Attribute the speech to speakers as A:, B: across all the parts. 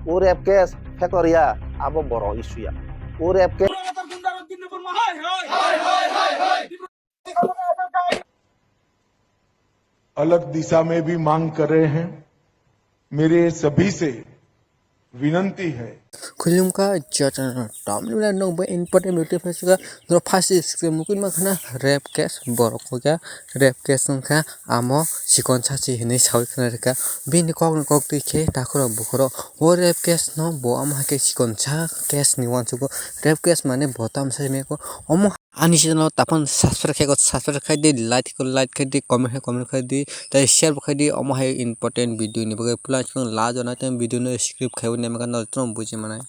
A: o rape case factoria abo boro issue ya o rape case
B: अलग दिशा में भी मांग कर रहे हैं। मेरे सभी से विनती है
C: खुलुमका jotono tamni nong ba important beauty fashion no fast screen mukun makhana rape case borok ga rape case ngkha amo sikon sachi hinai sawi khana ka bini kok ti khe takhoro bukhoro o rape case no bo ama ke sikon sa case ni wanchugo rape case mane botam sai me ko omo ani channel tapon subscribe khai de like khai de comment khai de tai share khai de omo hai important video ni bagai plus la jona tem video no script khai ne makan no trom buji manai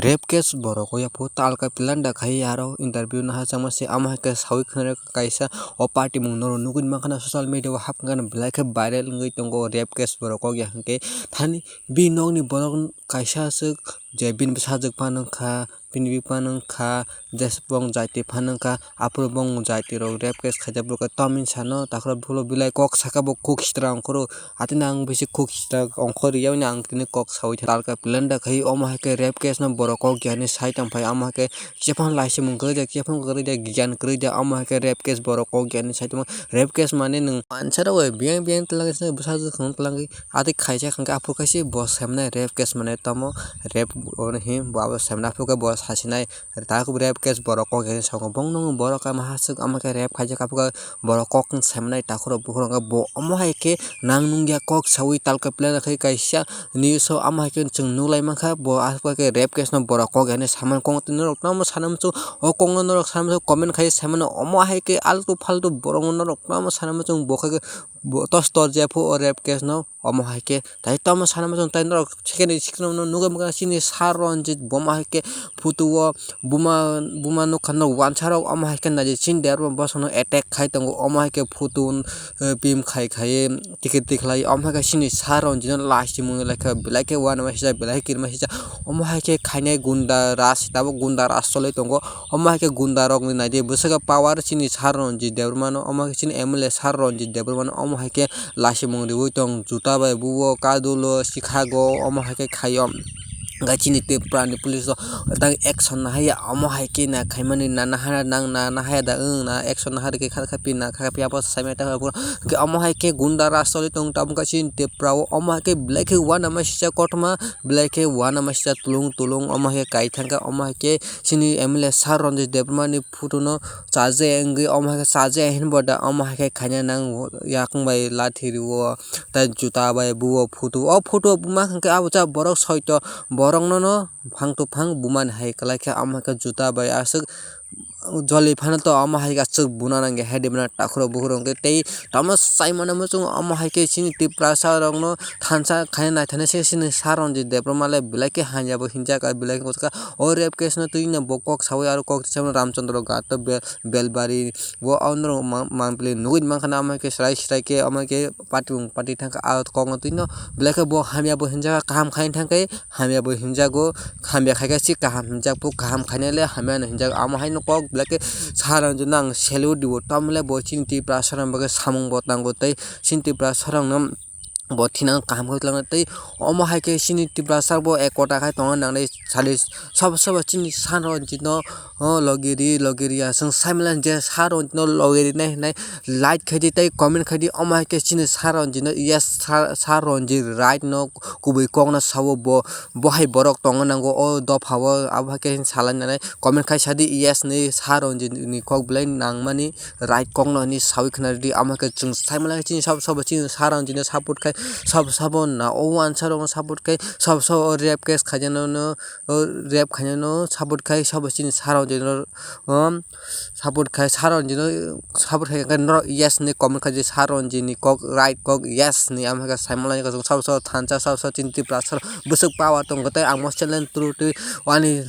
C: rape case borok ya po talka pilanda khai aro interview na ha chamase ama ke sawi khana kaisa o party mung no nugun makhana social media wa hap ngana black viral ngai tongo rape case borok ya hangke thani bi nong ni borok kaisa se je bin sajak panangkha binbi panangkha despong jaiti panangkha apro bong jaiti ro rape case khaja broka tamin sano takhra bhulo bilai kok saka bo kok stra angkoro atina ang bisi kok stra angkori yaw ni ang tini kok sawi talka pilanda khai oma ke rape case no borok gyani saitam phai ama ke chephan laisi mung gre chephan gre de gyan gre de ama ke rape case borok gyani saitam rape case mane nung answer we biang tlangi busaj khong tlangi ati khaija khangka apro kaisi bo samna rape case mane tamo rape on hi baba samna apro ka bo hasinai taku rape case borok gyani sako bong nong borok ka mahasuk ama ke rape khaija kapka borok kok samnai takhoro bukhoro ka bo ama hai ke nang nungya kok sawi talka pilanda khai kaisa ni so ama ke chung nulai makha bo aspa ke rape case no borok gyani saman kong tin rok namo sanam chu o kong no rok sanam chu comment khai saman omo hai ke altu faltu borok no rok namo sanam chu bo kha tos tor jefu o rape case no omo hai ke tai tamo sanam chu tai rok second sikno no nuga mga sini saronjit boma hai ke futuo buma no khano wansarok omo hai ke na je sin der bosono attack khai tongo omo hai ke futun pim khai ticket tikhlai omo hai ke sini saronjit no last mung lekha black ke one message black kir message omo hai ke khaine gunda ras tabo gunda ras chole tongo omo hai ke gunda rok ni naide busaka power sini saronjit debrmano omo hai ke sini MLA saronjit debrmano omo hai ke last mung ribu tong juta bai buo kadulo sikhago omo hai ke khayom gachini te prani police tang action na haya omo hai ke na khaimani na hara nang na haya da na action na hara ke khapi na khapi apa sameta ke omo hai ke gunda rasoli tong tam kachin te prao omo hai ke black one amasya kotma black one amasya tulung omo hai kai thangka omo hai ke sini MLA saronjit debrmani futuno chaje engi omo hai ke chaje hin boda omo hai ke khanya nang yakung bai lathi riwo ta juta bai buo futu o futu buma khangke abucha borok soito borok no phang to phang buman hai kalai kha ama ka juta bai asuk joli phana to ama hai ka chuk buna nang he de bana takhro bukhro ke tei tama saimana mo chung ama hai ke sini Tripurasa rong no thansa khai na thane se sini saronjit debrmale bilake hanja bo hinja ka bilake ko ka o rape case no tuina bokok sawi ar kok chama ramchandra gat belbari wo onro manple nuin mankhana ama ke srai ke ama ke party thangka out kong tuino bilake bo hamya bo hinja kam khain thangkai hamya bo hinja go hamya khai ka si kaham hinja pu kaham khainele hamya na hinja ama hai no kok blake sarang junang salute dibo tamle bo chinti prasarang baga samung botango tei chinti prasarang nam bothina kaham khotlang tei omo hai ke sini Tripurasa bo ekota khai tong nang nei salis sab chini saronjit no logiri asang samilan je saronjit no logiri nai like khai tei comment khai omo hai ke sini saronjit no yes saronjit right no kubui kong na sawo bo hai borok tong nango o dophawo aba ke salan nai comment khai sadi yes nei saronjit ni kok blai nangmani right kong no ni sawi khna di ama ke chung samilan chini sab chini saronjit no support khai sab na o answer on support kai sab rape case khajano no rape khajano support kai sab chini saronjit no support khai saronjit no support khai no yes ni comment khai saronjit ni kok right kok yes ni am ka saimala ka sab thansa sab chini Tripurasa busuk power tong gotai amo challenge through wani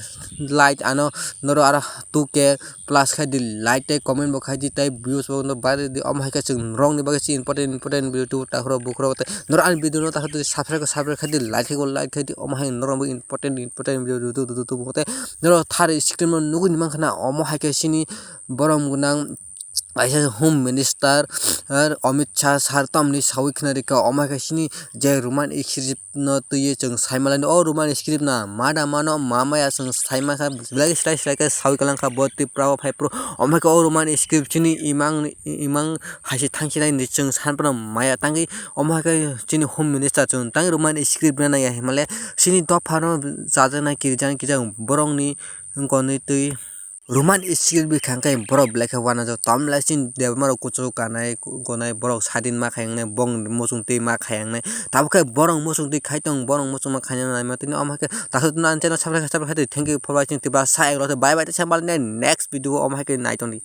C: like ano noro ara 2k plus khai di like tai comment bo khai di tai views bo no bare di am hai ka chung rong ni ba chi important video tu ta khro bukhro nor an video no ta khati subscribe khai di like khai di am hai nor important video tu bote nor thar screen no nugun mang khana am hai ka sini borom gunang Aisa Home Minister Amit Shah Sartamni Sawi Knarika Omakashini Jai Roman script no tuye chung Saimalan or Roman script na Mada Mano Mamaya Sung Saimaka Black Slash like a Sawikanka Boti Prava Pipro Omaka or Roman script Chini Imang Hashi Tankina in the Chung Sanpram Maya Tangi Omaka Chini Home Minister Chung Tang Roman script na Himalaya Sini Dopano Zazana Kirjan Kijang Borongni Nkonitui Roman script bi khangkai borok black wana jo tomlasin debmaro kuchu kanai gonai borok sadin ma khayang bong mosung tei ma khayang tabo kai borong mosung tei khaitong borong mosung ma khayang na matini amake tasutna ancheno sabra khate thank you for watching tiba sa eglo bye bye sambal next video amake naitoni